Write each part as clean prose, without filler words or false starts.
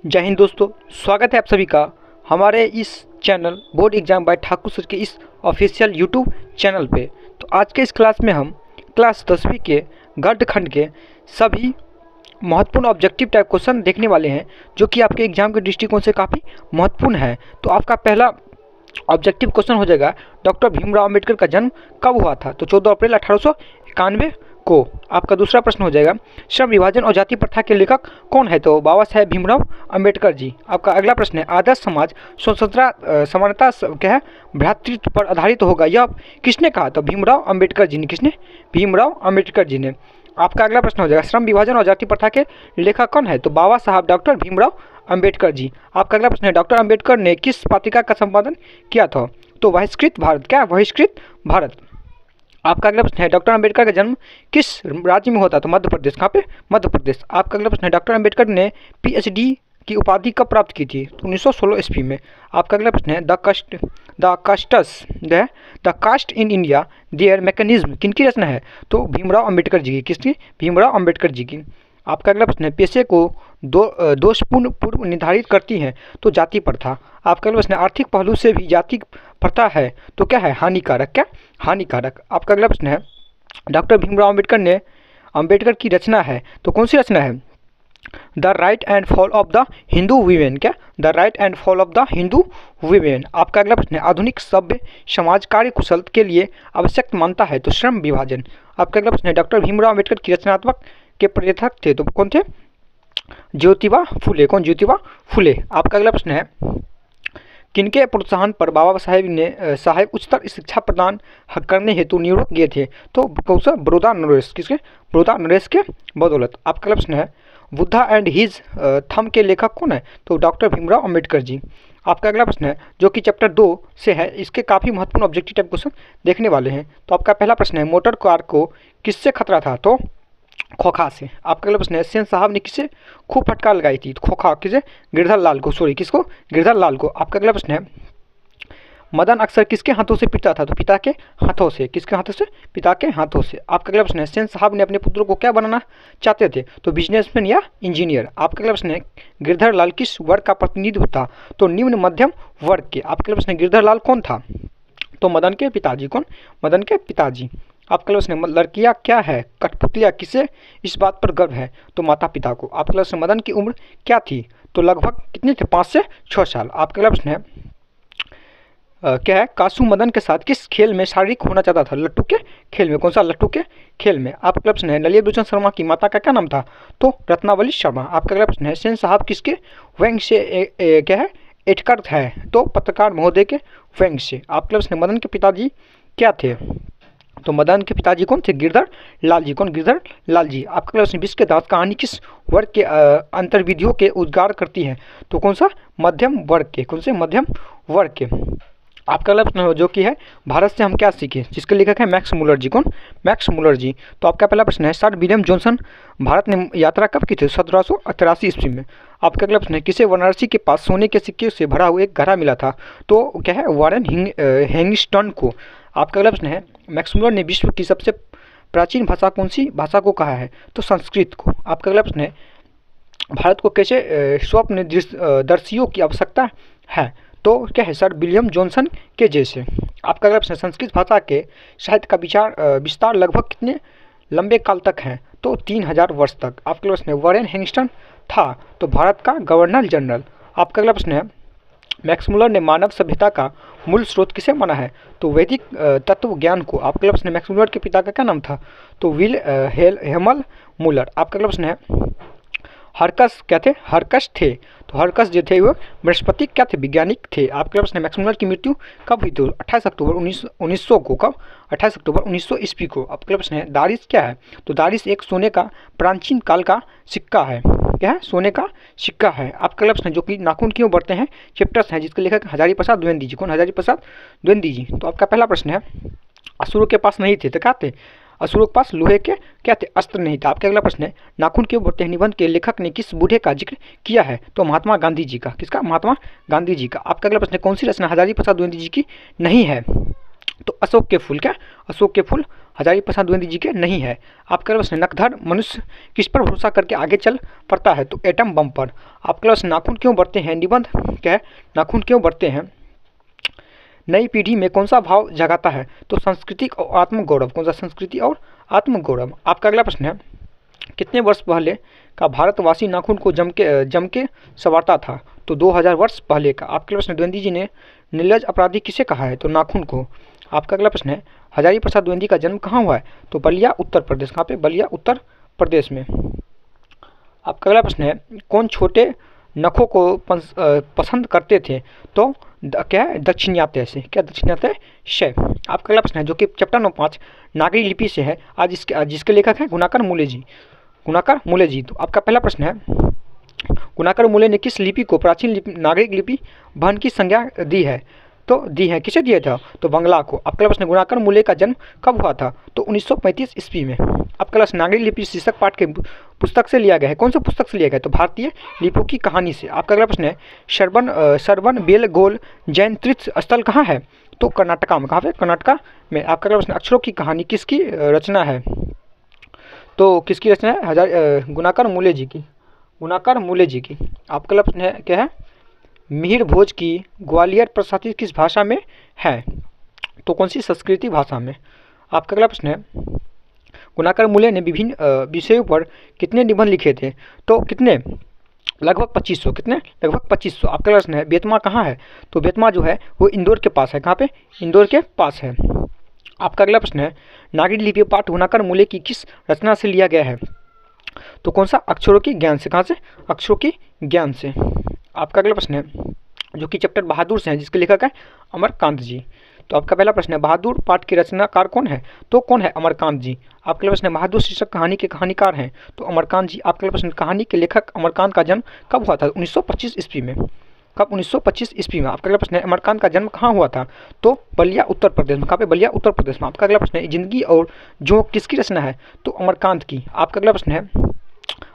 जय हिंद दोस्तों, स्वागत है आप सभी का हमारे इस channel board exam by Thakur sir के इस ऑफिशियल यूट्यूब चैनल पे। तो आज के इस क्लास में हम क्लास 10वीं के गद्य खंड के सभी महत्वपूर्ण ऑब्जेक्टिव टाइप क्वेश्चन देखने वाले हैं, जो कि आपके एग्जाम के दृष्टिकोण से काफ़ी महत्वपूर्ण है। तो आपका पहला ऑब्जेक्टिव क्वेश्चन हो जाएगा, डॉक्टर भीमराव अंबेडकर का जन्म कब हुआ था? तो 14 अप्रैल 1891 को। आपका दूसरा प्रश्न हो जाएगा, श्रम विभाजन और जाति प्रथा के लेखक कौन है? तो बाबा साहेब भीमराव अंबेडकर जी। आपका अगला प्रश्न है, आदर्श समाज स्वतंत्रता समानता क्या है भ्रातृत्व पर आधारित होगा, यह किसने कहा? तो भीमराव अंबेडकर जी ने। किसने? भीमराव अंबेडकर जी ने। आपका अगला प्रश्न हो जाएगा, श्रम विभाजन और जाति प्रथा के लेखक कौन है? तो बाबा साहब डॉक्टर भीमराव अंबेडकर जी। आपका अगला प्रश्न है, डॉक्टर अंबेडकर ने किस पत्रिका का संपादन किया था? तो बहिष्कृत भारत। क्या? बहिष्कृत भारत। आपका अगला प्रश्न है, डॉक्टर अंबेडकर का जन्म किस राज्य में होता? तो मध्य प्रदेश। कहाँ पे? मध्य प्रदेश। आपका अगला प्रश्न है, डॉक्टर अंबेडकर ने पीएचडी की उपाधि कब प्राप्त की थी? तो 1916 ईस्वी में। आपका अगला प्रश्न है, the caste in India their mechanism किनकी रचना है? तो भीमराव अंबेडकर जी की। किसकी? भीमराव अंबेडकर जी की। आपका अगला प्रश्न है, पेशे को दोषपूर्ण पूर्व निर्धारित करती हैं तो जाति प्रथा। आपका अगला प्रश्न है, आर्थिक पहलू से भी जाति प्रथा है तो क्या है? हानिकारक। क्या? हानिकारक। आपका अगला प्रश्न है, डॉक्टर भीमराव अंबेडकर की रचना है तो कौन सी रचना है? The rise and fall of the Hindu women. क्या? The rise and fall of the Hindu women. आपका अगला प्रश्न है, आधुनिक सभ्य समाज कार्य कुशल के लिए आवश्यक मानता है तो श्रम विभाजन। आपका अगला प्रश्न है, डॉक्टर भीमराव अंबेडकर की रचनात्मक के प्रेरक थे तो कौन थे? ज्योतिबा फुले। कौन? ज्योतिबा फुले। आपका अगला प्रश्न है, किनके प्रोत्साहन पर बाबा साहेब उच्चतर शिक्षा प्रदान करने हेतु न्यूयॉर्क गए थे? तो कौन सा? बड़ौदा नरेश। किसके? बड़ौदा नरेश के बदौलत। आपका अगला प्रश्न है, बुद्धा एंड हिज थंब के लेखक कौन है? तो डॉक्टर भीमराव अंबेडकर जी। आपका अगला प्रश्न है, जो कि चैप्टर 2 से है, इसके काफ़ी महत्वपूर्ण ऑब्जेक्टिव टाइप क्वेश्चन देखने वाले हैं। तो आपका पहला प्रश्न है, मोटर कार को किससे खतरा था? तो खोखा से। आपका अगला प्रश्न है, सेन साहब ने किसे खूब फटकार लगाई थी? तो खोखा। किसे? गिरधर लाल को। सॉरी, किसको? गिरधर लाल को। आपका अगला प्रश्न है, मदन अक्सर किसके हाथों से पीटता था? तो पिता के हाथों से। किसके हाथों से? पिता के हाथों से। आपका अगला प्रश्न है, सेन साहब ने अपने पुत्रों को क्या बनाना चाहते थे? तो बिजनेसमैन या इंजीनियर। आपका अगला प्रश्न है, गिरधर लाल किस वर्ग का प्रतिनिधित्व था? तो निम्न मध्यम वर्ग के। आपका अगला प्रश्न है, गिरधर लाल कौन था? तो मदन के पिताजी। कौन? मदन के पिताजी। आपका प्रश्न है, लड़कियां क्या है? कठपुतलियां। किसे इस बात पर गर्व है? तो माता पिता को। आपका प्रश्न, मदन की उम्र क्या थी? तो लगभग कितने थे? 5 से 6 साल। आपका अगला प्रश्न है, क्या है? कासू मदन के साथ किस खेल में शारीरिक होना चाहता था? लट्टू के खेल में। कौन सा? लट्टू के खेल में। आपका प्रश्न है, नलिनी भूषण शर्मा की माता का क्या नाम था? तो रत्नावली शर्मा। आपका अगला प्रश्न है, सेन साहब किसके व्यंग से क्या है एटकर है? तो पत्रकार महोदय के व्यंग से। आपका प्रश्न है, मदन के पिताजी क्या थे? तो मदन के पिताजी कौन थे? गिरधर लाल जी। कौन? गिरधर लाल जी। आपका प्रश्न, विश्व के दांत कहानी किस वर्ग के अंतर्विधियों के उद्गार करती है? तो कौन सा? मध्यम वर्ग के। कौन से? मध्यम वर्ग के। आपका अगला प्रश्न जो कि है, भारत से हम क्या सीखे? जिसके लेखक है मैक्स मुलर जी। कौन? मैक्स मुलर जी। तो आपका पहला प्रश्न है, सर विलियम जॉनसन भारत ने यात्रा कब की थी? 1788 ईस्वी में। आपका अगला प्रश्न है, किसे वाराणसी के पास सोने के सिक्के से भरा हुआ एक घड़ा मिला था? तो क्या है? वारेन हैंगिंगस्टन को। आपका अगला प्रश्न है, मैक्स मुलर ने विश्व की सबसे प्राचीन भाषा कौन सी भाषा को कहा है? तो संस्कृत को। आपका अगला प्रश्न है, भारत को कैसे स्वप्न दर्शियों की आवश्यकता है? तो क्या है? सर विलियम जॉनसन के जैसे। आपका अगला प्रश्न, संस्कृत भाषा के साहित्य का विस्तार लगभग कितने लंबे काल तक है? तो 3000 वर्ष तक। आपका प्रश्न है, वारेन हैंगिंगस्टन था तो भारत का गवर्नर जनरल। आपका अगला प्रश्न है, मैक्स मुलर ने मानव सभ्यता का मूल स्रोत किसे माना है? तो वैदिक तत्व ज्ञान को। आपका अगला प्रश्न है, मैक्स मुलर के पिता का क्या नाम था? तो हेमल मुलर। आपका अगला प्रश्न है, हरकस क्या थे? हरकस थे। तो हरकस जो थे वो बृहस्पति क्या थे? वैज्ञानिक थे। आपका प्रश्न है, मैक्स मुलर की मृत्यु कब हुई? तो 28 अक्टूबर 1900 को। कब? 28 अक्टूबर 1900 ईस्वी को। आपका प्रश्न है, दारिस क्या है? तो दारिस एक सोने का प्राचीन काल का सिक्का है। क्या है? सोने का सिक्का है। आपका प्रश्न है, जो कि नाखून क्यों बढ़ते हैं चैप्टर्स हैं, जिसके लेखक हजारी प्रसाद द्विवेदी जी। कौन? हजारी प्रसाद द्विवेदी जी। तो आपका पहला प्रश्न है, असुरों के पास नहीं थे तो क्या थे? असुरों के पास लोहे के क्या थे? अस्त्र नहीं था। आपका अगला प्रश्न है, नाखून क्यों बढ़ते हैं निबंध के लेखक ने किस बूढ़े का जिक्र किया है? तो महात्मा गांधी जी का। किसका? महात्मा गांधी जी का। आपका अगला प्रश्न है, कौन सी रचना हजारी प्रसाद द्विवेदी जी की नहीं है? तो अशोक के फूल, क्या अशोक के फूल हजारी प्रसाद द्विवेदी जी के नहीं है। आपका प्रश्न है नकधर मनुष्य किस पर भरोसा करके आगे चल पड़ता है, तो एटम बम पर। आपका प्रश्न नाखून क्यों बढ़ते हैं, निबंध क्या है, नाखून क्यों बढ़ते हैं, नई पीढ़ी में कौन सा भाव जगाता है, तो सांस्कृतिक और आत्मगौरव, कौन सा, संस्कृति और आत्मगौरव। आपका अगला प्रश्न है कितने वर्ष पहले का भारतवासी नाखून को जम के संवारता था, तो 2000 वर्ष पहले का। आपके प्रश्न द्विवेदी जी ने निर्लज अपराधी किसे कहा है, तो नाखून को। आपका अगला प्रश्न है हजारी प्रसाद द्विवेदी का जन्म कहाँ हुआ है, तो बलिया उत्तर प्रदेश। कहाँ पे, बलिया उत्तर प्रदेश में। आपका अगला प्रश्न है कौन छोटे नखों को पसंद करते थे, तो क्या है, दक्षिणात्य से, क्या दक्षिणात्य शय। आपका अगला प्रश्न है जो कि चैप्टर नंबर 5 नागरी लिपि से है, आज जिसके लेखक हैं गुणाकर मूले जी, गुणाकर मूले जी। तो आपका पहला प्रश्न है गुणाकर मूले ने किस लिपि को प्राचीन लिपि नागरिक लिपि बहन की संज्ञा दी है, तो दी है, किसे दिया था, तो बंगला को। आपका प्रश्न गुणाकर मूले का जन्म कब हुआ था, तो 1935 ईस्वी में। आपका प्रश्न नागरिक लिपि शीर्षक पाठ के पुस्तक से लिया गया है, कौन सा पुस्तक से लिया गया है, तो भारतीय लिपियों की कहानी से। आपका अगला प्रश्न है श्रवण बेलगोल जैन तीर्थ स्थल कहाँ है, तो कर्नाटका में। कहाँ पे, कर्नाटका में। आपका अगला प्रश्न अक्षरों की कहानी किसकी रचना है, तो किसकी रचना है, गुणाकर मूले जी की, गुणाकर मूले जी की। आपका अगला प्रश्न है क्या है, मिहिर भोज की ग्वालियर प्रशासित किस भाषा में है, तो कौन सी, संस्कृति भाषा में। आपका अगला प्रश्न है गुणाकर मूले ने विभिन्न विषयों पर कितने निबंध लिखे थे, तो कितने, लगभग 2500, कितने, लगभग 2500। आपका प्रश्न है बेतमा कहाँ है, तो बेतमा जो है वो इंदौर के पास है। कहाँ पे, इंदौर के पास है। आपका अगला प्रश्न है नागरी लिपि पाठ गुणाकर मूले की किस रचना से लिया गया है, तो कौन सा, अक्षरों की ज्ञान से। कहाँ से, अक्षरों की ज्ञान से। आपका अगला प्रश्न है जो कि चैप्टर बहादुर से है, जिसके लेखक है अमरकांत जी। तो आपका पहला प्रश्न है बहादुर पाठ के रचनाकार कौन है, तो कौन है, अमरकांत जी। आपका प्रश्न है बहादुर शीर्षक कहानी के कहानीकार हैं, तो अमरकांत जी। आपका प्रश्न कहानी के लेखक अमरकांत का जन्म कब हुआ था, 1925 ईस्वी में। कब, 1925 ईस्वी में। आपका अगला प्रश्न है अमरकांत का जन्म कहाँ हुआ था, तो बलिया उत्तर प्रदेश में। कहाँ पे, बलिया उत्तर प्रदेश में। आपका अगला प्रश्न है जिंदगी और जो किसकी रचना है, तो अमरकांत की। आपका अगला प्रश्न है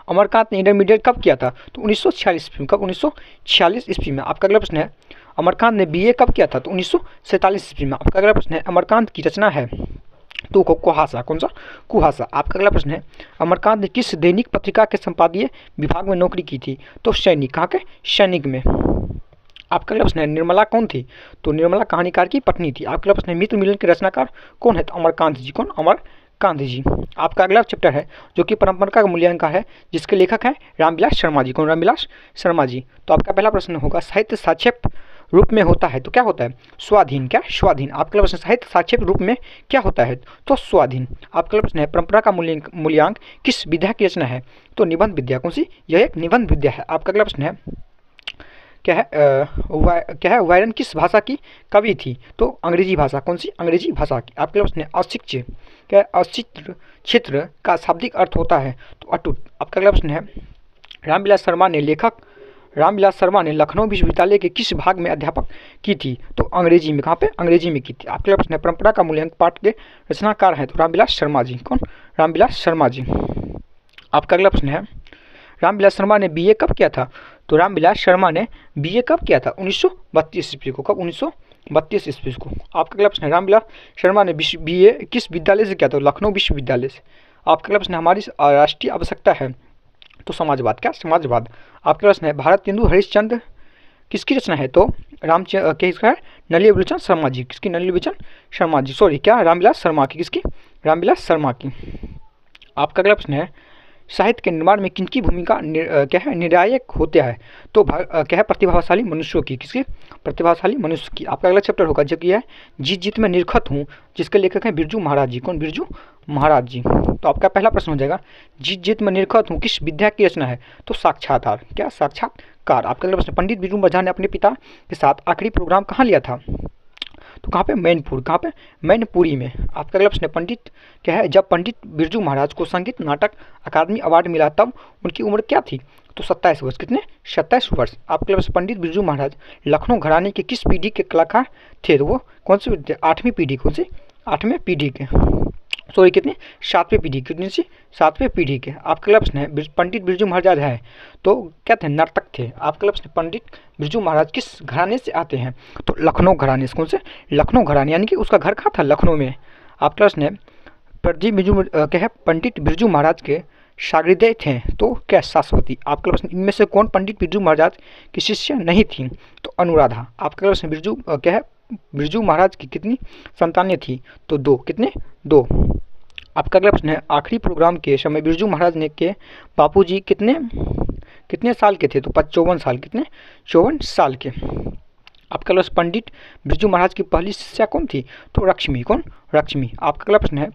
अमरकांत ने इंटरमीडिएट कब किया था, तो 1946 ईस्वी में। कब, 1946 ईस्वी में। आपका अगला प्रश्न है अमरकांत ने बीए कब किया था, तो 1947 ईस्वी में। आपका अगला प्रश्न है अमरकांत की रचना है, तो कुहासा, कौन सा, कुहासा। आपका अगला प्रश्न है अमरकांत ने किस दैनिक पत्रिका के संपादकीय विभाग में नौकरी की थी, तो सैनिक। कहाँ के, सैनिक में। आपका अगला प्रश्न है निर्मला कौन थी, तो निर्मला कहानीकार की पत्नी थी। आपका अगला प्रश्न है मित्र मिलन के रचनाकार कौन है, तो अमरकांत जी। कौन, अमरकांत जी। आपका अगला चैप्टर है जो कि परंपरा का मूल्यांकन का है, जिसके लेखक हैं रामविलास शर्मा जी। कौन, रामविलास शर्मा जी। तो आपका पहला प्रश्न होगा साहित्य साक्षेप रूप में होता है, तो क्या होता है, स्वाधीन। क्या, स्वाधीन। आपका प्रश्न साहित्य साक्षेप रूप में क्या होता है, तो स्वाधीन। आपका प्रश्न है परंपरा का मूल्यांकन किस विधा की रचना है, तो निबंध विद्या। कौन सी, यह एक निबंध विद्या है। आपका अगला प्रश्न है क्या है वायरन किस भाषा की कवि थी, तो अंग्रेजी भाषा। कौन सी, अंग्रेजी भाषा की। आपके प्रश्न है अशिक्षित, क्या अशिक्षित क्षेत्र का शाब्दिक अर्थ होता है, तो अटूट। आपका अगला प्रश्न है रामविलास शर्मा ने लखनऊ विश्वविद्यालय के किस भाग में अध्यापक की थी, तो अंग्रेजी में। कहाँ पे, अंग्रेजी में की थी। आपका प्रश्न है परंपरा का मूल्यांकन पाठ के रचनाकार हैं, तो रामविलास शर्मा जी। कौन, रामविलास शर्मा जी। आपका अगला प्रश्न है रामविलास शर्मा ने बीए कब किया था, तो रामविलास शर्मा ने बीए कब किया था, 1932 ईस्वी को। कब, 1932 ईस्वी को। आपका अगला प्रश्न है रामविलास शर्मा ने बीए किस विद्यालय से किया था, लखनऊ विश्वविद्यालय से। आपका अगला प्रश्न हमारी राष्ट्रीय आवश्यकता है, तो समाजवाद। क्या, समाजवाद। आपका प्रश्न है भारतेंदु हरिश्चंद्र किसकी रचना है, तो किसका है, नलिनी विलोचन शर्मा जी। किसकी, नलिनी विलोचन शर्मा जी, सॉरी क्या, रामविलास शर्मा की। किसकी, रामविलास शर्मा की। आपका अगला प्रश्न है साहित्य के निर्माण में किनकी भूमिका क्या है, निर्णायक होता है, तो क्या है, प्रतिभाशाली मनुष्यों की। किसकी, प्रतिभाशाली मनुष्य की। आपका अगला चैप्टर होगा जो कि है जीत जीत में निरखत हूँ, जिसके लेखक हैं बिरजू महाराज जी। कौन, बिरजू महाराज जी। तो आपका पहला प्रश्न हो जाएगा जीत जीत में निरखत हूँ किस विद्या की रचना है, तो साक्षात्कार। क्या, साक्षात्कार। आपका अगला प्रश्न पंडित बिरजू महाराज ने अपने पिता के साथ आखिरी प्रोग्राम कहाँ लिया था, तो कहाँ पे, मैनपुर। कहाँ पे, मैनपुरी में। आपका अगला प्रश्न पंडित क्या है जब पंडित बिरजू महाराज को संगीत नाटक अकादमी अवार्ड मिला तब उनकी उम्र क्या थी, तो 27 वर्ष। कितने, 27 वर्ष। आपके प्रश्न पंडित बिरजू महाराज लखनऊ घराने के किस पीढ़ी के कलाकार थे, तो वो कौन सी, 8वीं पीढ़ी। कौन सी, 8वीं पीढ़ी के। सॉरी कितने, 7वीं पीढ़ी, कितनी सी, 7वीं पीढ़ी के। आपका अगला प्रश्न है पंडित बिरजू महाराज है तो क्या थे, नर्तक थे। आपका अगला प्रश्न, पंडित बिरजू महाराज किस घराने से आते हैं, तो लखनऊ घराने से। कौन से, लखनऊ घराने, यानी कि उसका घर कहाँ था, लखनऊ में। आपका प्रश्न है पंडित बिरजू क्या है, पंडित बिरजू महाराज के शागिर्दे थे तो क्या, शाश्वती। आपका प्रश्न, इनमें से कौन पंडित बिरजू महाराज की शिष्य नहीं थी, तो अनुराधा। आपका प्रश्न, बिरजू क्या है, बिरजू महाराज की कितनी संतानें थी, तो 2, कितने, 2। आपका अगला प्रश्न है आखिरी प्रोग्राम के समय बिरजू महाराज ने के बापूजी कितने साल के थे, तो 54 साल, कितने, 54 साल के। आपका अगला पंडित बिरजू महाराज की पहली शिष्या कौन थी, तो लक्ष्मी। कौन, लक्ष्मी। आपका अगला प्रश्न है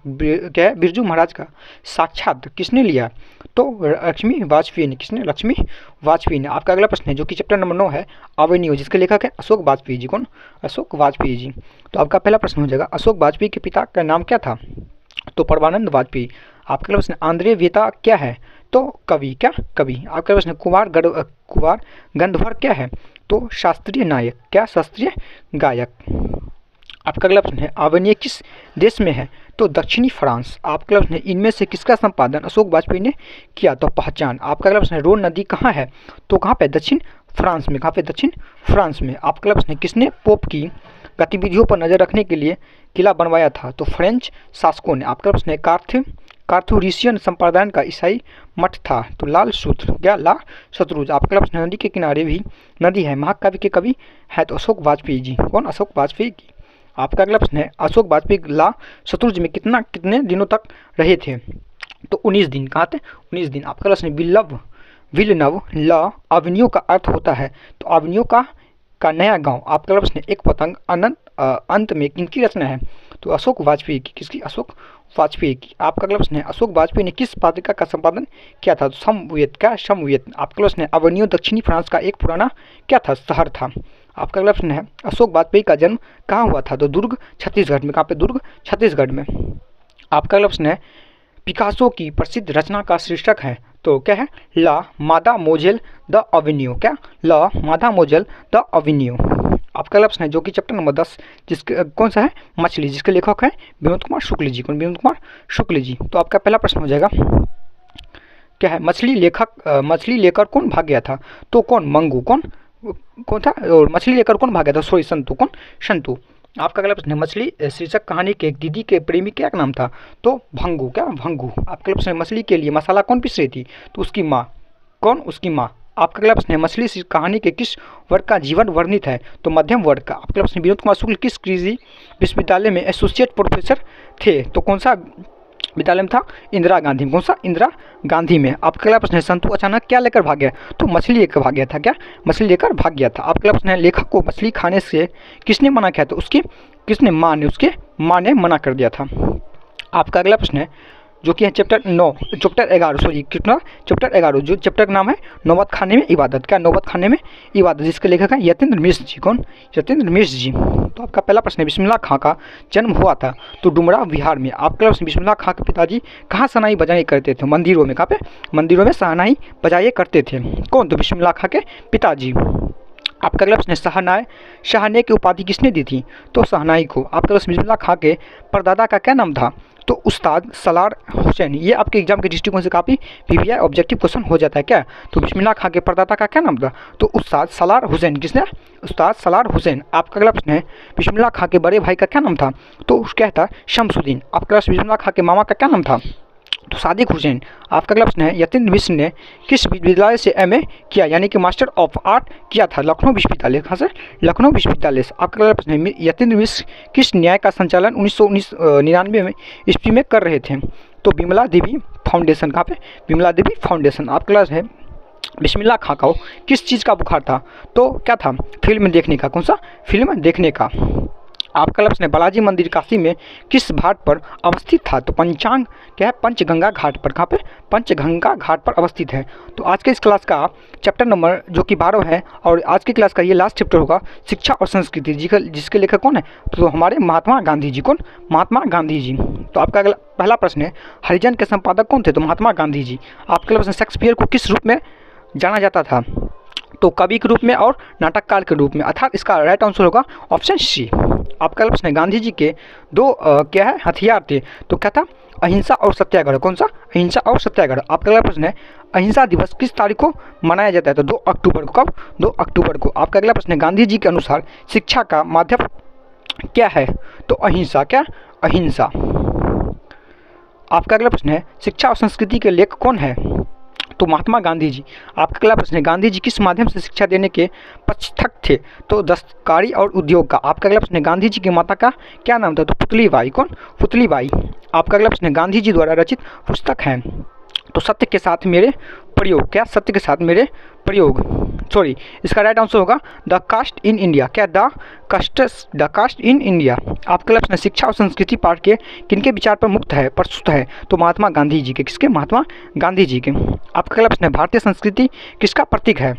क्या है, बिरजू महाराज का साक्षात किसने लिया, तो लक्ष्मी वाजपेयी ने। किसने, लक्ष्मी वाजपेयी ने। आपका अगला प्रश्न है जो कि चैप्टर नंबर 9 है अवेन्यू, जिसके लेखक है अशोक वाजपेयी जी। कौन, अशोक वाजपेयी जी। तो आपका पहला प्रश्न हो जाएगा अशोक वाजपेयी के पिता का नाम क्या था, तो परमानंद वाजपेयी। आपका प्रश्न आंद्रे वेता क्या है, तो कवि। क्या, कवि। आपका प्रश्न कुमार गंधर्व क्या है, तो शास्त्रीय नायक। क्या, शास्त्रीय गायक। आपका अगला प्रश्न है अवेन्यू किस देश में है, तो दक्षिणी फ्रांस। आपका प्रश्न है इनमें से किसका संपादन अशोक वाजपेयी ने किया, तो पहचान। आपका अगला प्रश्न है रोन नदी कहाँ है, तो कहाँ पे, दक्षिण फ्रांस में। कहाँ पे, दक्षिण फ्रांस में। आपका प्रश्न है किसने पोप की गतिविधियों पर नजर रखने के लिए किला बनवाया था, तो फ्रेंच शासकों ने। आपका प्रश्न है कार्थुरिशियन संप्रदाय का ईसाई मठ था, तो लाल सूत्र। क्या, लाल शत्रुज। आपका प्रश्न नदी के किनारे भी नदी है, महाकाव्य के कवि है, तो अशोक वाजपेयी जी। कौन, अशोक वाजपेयी की। आपका अगला प्रश्न है अशोक वाजपेयी ला शत्रुज में कितने दिनों तक रहे थे, तो 19 दिन। कहाँ थे, 19 दिन। आपका प्रश्न विलनव ला अवेन्यू का अर्थ होता है, तो अवेन्यू का नया गांव। आपका प्रश्न एक पतंग अंत में किनकी रचना है, तो अशोक वाजपेयी की। किसकी, अशोक वाजपेयी की। आपका अगला प्रश्न है अशोक वाजपेयी ने किस पत्रिका का संपादन किया था, तो समवेत। क्या, समवेत। आपका प्रश्न है अवेन्यू दक्षिणी फ्रांस का एक पुराना क्या था, शहर था। आपका अगला प्रश्न है अशोक वाजपेयी का जन्म कहाँ हुआ था, तो दुर्ग छत्तीसगढ़ में। कहाँ पे, दुर्ग छत्तीसगढ़ में। आपका अगला प्रश्न है पिकासो की प्रसिद्ध रचना का शीर्षक है, तो क्या है, ला मादामोजेल द अवेन्यू। क्या, ला मादामोजेल द अवेन्यू। आपका अगला प्रश्न है जो कि चैप्टर नंबर 10 जिसके कौन सा है, मछली, जिसके लेखक है विनोद कुमार शुक्ल जी। कौन, विनोद कुमार शुक्ल जी। तो आपका पहला प्रश्न हो जाएगा क्या है, मछली लेकर कौन भाग गया था, तो कौन, मंगू। कौन था, और मछली लेकर कौन भाग गया था, सॉरी संतु। कौन, संतु। आपका अगला प्रश्न है मछली शीर्षक कहानी के एक दीदी के प्रेमी क्या नाम था, तो भंगू। क्या, भंगू। आपका अगला प्रश्न है मछली के लिए मसाला कौन पीस रही थी, तो उसकी माँ। कौन, उसकी माँ। आपका अगला प्रश्न है मछली कहानी के किस वर्ग का जीवन वर्णित है, तो मध्यम वर्ग का। आपका प्रश्न विनोद कुमार शुक्ल किस कृषि विश्वविद्यालय में एसोसिएट प्रोफेसर थे, तो कौन सा विद्यालय में था, इंदिरा गांधी में। कौन सा, इंदिरा गांधी में। आपका अगला प्रश्न है संतु अचानक क्या लेकर भाग गया, तो मछली लेकर भाग गया था। क्या, मछली लेकर भाग गया था। आपका अगला प्रश्न है लेखक को मछली खाने से किसने मना किया, तो उसकी किसने, माँ ने। उसके माँ ने मना कर दिया था। आपका अगला प्रश्न है जो कि है चैप्टर 11 सॉरी कितना, चैप्टर 11 जो चैप्टर का नाम है नौबत खाने में इबादत। क्या, नौबत खाने में इबादत, जिसके लेखक है यतीन्द्र मिश्र जी। कौन, यतीन्द्र मिश्र जी। तो आपका पहला प्रश्न है बिस्मिल्लाह खां का जन्म हुआ था, तो डुमरा बिहार में। आपका प्रश्न बिस्मिल्लाह खां के पिताजी कहाँ शहनाई बजाया करते थे, मंदिरों में। कहाँ पे, मंदिरों में शहनाई बजाया करते थे। कौन, तो बिस्मिल्लाह खां के पिताजी। आपका अगला प्रश्न है शाहने की उपाधि किसने दी थी, तो शहनाई को। आपका प्रश्न बिस्मिल्लाह खां के परदादा का क्या नाम था, तो उस्ताद सलार हुसैन। ये आपके एग्जाम के दृष्टिकोण से काफ़ी पीवीआई ऑब्जेक्टिव क्वेश्चन हो जाता है। क्या, तो बिस्मिल्लाह खां के परदादा का क्या नाम था, तो उस्ताद सलार हुसैन। किसने, उस्ताद सलार हुसैन। आपका अगला प्रश्न है बिस्मिल्लाह खां के बड़े भाई का क्या नाम था, तो क्या था, शमसुद्दीन। आपका बिस्मिल्लाह खां के मामा का क्या नाम था, तो सादिक हुसैन। आपका अगला प्रश्न है यतीन्द्र मिश्र ने किस विश्वविद्यालय से एमए किया, यानी कि मास्टर ऑफ आर्ट किया था, लखनऊ विश्वविद्यालय। कहाँ से, लखनऊ विश्वविद्यालय से। आपका अगला प्रश्न है यतीन्द्र मिश्र किस न्याय का संचालन 1999 में ईस्वी में कर रहे थे, तो विमला देवी फाउंडेशन। कहाँ पे, विमला देवी फाउंडेशन। आपका क्लास है बिस्मिल्लाह खां को किस चीज़ का बुखार था, तो क्या था, फिल्म देखने का। कौन सा, फिल्म देखने का। आपका प्रश्न है बालाजी मंदिर काशी में किस घाट पर अवस्थित था, तो पंचांग क्या है, पंचगंगा घाट पर। कहाँ पे, पंचगंगा घाट पर अवस्थित है। तो आज के इस क्लास का चैप्टर नंबर जो कि 12 है और आज की क्लास का ये लास्ट चैप्टर होगा शिक्षा और संस्कृति, जिसके लेखक कौन है, तो हमारे महात्मा गांधी जी। कौन, महात्मा गांधी जी। तो आपका अगला पहला प्रश्न है हरिजन के संपादक कौन थे, तो महात्मा गांधी जी। आपका प्रश्न शेक्सपियर को किस रूप में जाना जाता था, तो कवि के रूप में और नाटककार के रूप में, अर्थात इसका राइट आंसर होगा ऑप्शन सी। आपका अगला प्रश्न है, गांधी जी के दो क्या है हथियार थे, तो क्या था, अहिंसा और सत्याग्रह। कौन सा, अहिंसा और सत्याग्रह। आपका अगला प्रश्न है, अहिंसा दिवस किस तारीख को मनाया जाता है, तो 2 अक्टूबर को। कब, 2 अक्टूबर को। आपका अगला प्रश्न है, गांधी जी के अनुसार शिक्षा का माध्यम क्या है, तो अहिंसा। क्या, अहिंसा। आपका अगला प्रश्न है, शिक्षा और संस्कृति के लेखक कौन है, तो महात्मा गांधी जी। आपका अगला प्रश्न है, गांधी जी किस माध्यम से शिक्षा देने के पक्षधर थे, तो दस्तकारी और उद्योग का। आपका अगला प्रश्न है, गांधी जी की माता का क्या नाम था, तो पुतलीबाई। कौन, पुतलीबाई। आपका अगला प्रश्न है, गांधी जी द्वारा रचित पुस्तक है, तो सत्य के साथ मेरे प्रयोग। क्या, सत्य के साथ मेरे प्रयोग, सॉरी, इसका राइट आंसर होगा द कास्ट इन इंडिया। क्या, द कास्ट इन इंडिया। आपका प्रश्न है, शिक्षा और संस्कृति पाठ के किनके विचार पर मुक्त है, प्रस्तुत है, तो महात्मा गांधी जी के। किसके, महात्मा गांधी जी के। आपका अगला प्रश्न है, भारतीय संस्कृति किसका प्रतीक है,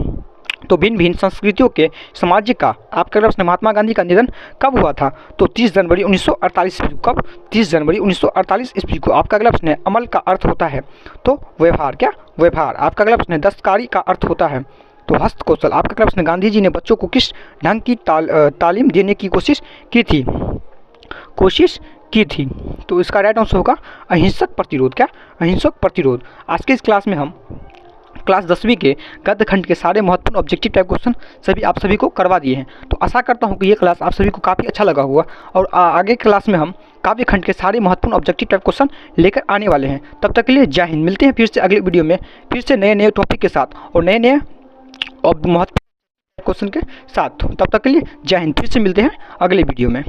तो भिन्न भिन्न संस्कृतियों के समाज का। आपका अगला प्रश्न, महात्मा गांधी का निधन कब हुआ था, तो 30 जनवरी 1948 ईस्वी को। कब, 30 जनवरी 1948 ईस्वी को। आपका अगला प्रश्न है, अमल का अर्थ होता है, तो व्यवहार। क्या, व्यवहार। आपका अगला प्रश्न है, दस्तकारी का अर्थ होता है, तो हस्त कौशल। आपका अगला प्रश्न है, गांधी जी ने बच्चों को किस ढंग की तालीम देने की कोशिश की थी, तो इसका राइट आंसर होगा अहिंसक प्रतिरोध। क्या, अहिंसक प्रतिरोध। आज के इस क्लास में हम क्लास 10वीं के गद्य खंड के सारे महत्वपूर्ण ऑब्जेक्टिव टाइप क्वेश्चन आप सभी को करवा दिए हैं। तो आशा करता हूं कि ये क्लास आप सभी को काफ़ी अच्छा लगा होगा, और आगे क्लास में हम काव्य खंड के सारे महत्वपूर्ण ऑब्जेक्टिव टाइप क्वेश्चन लेकर आने वाले हैं। तब तक के लिए जय हिंद। मिलते हैं फिर से अगले वीडियो में, फिर से नए नए टॉपिक के साथ और नए नए महत्वपूर्ण क्वेश्चन के साथ। तब तक के लिए जय हिंद। फिर से मिलते हैं अगले वीडियो में।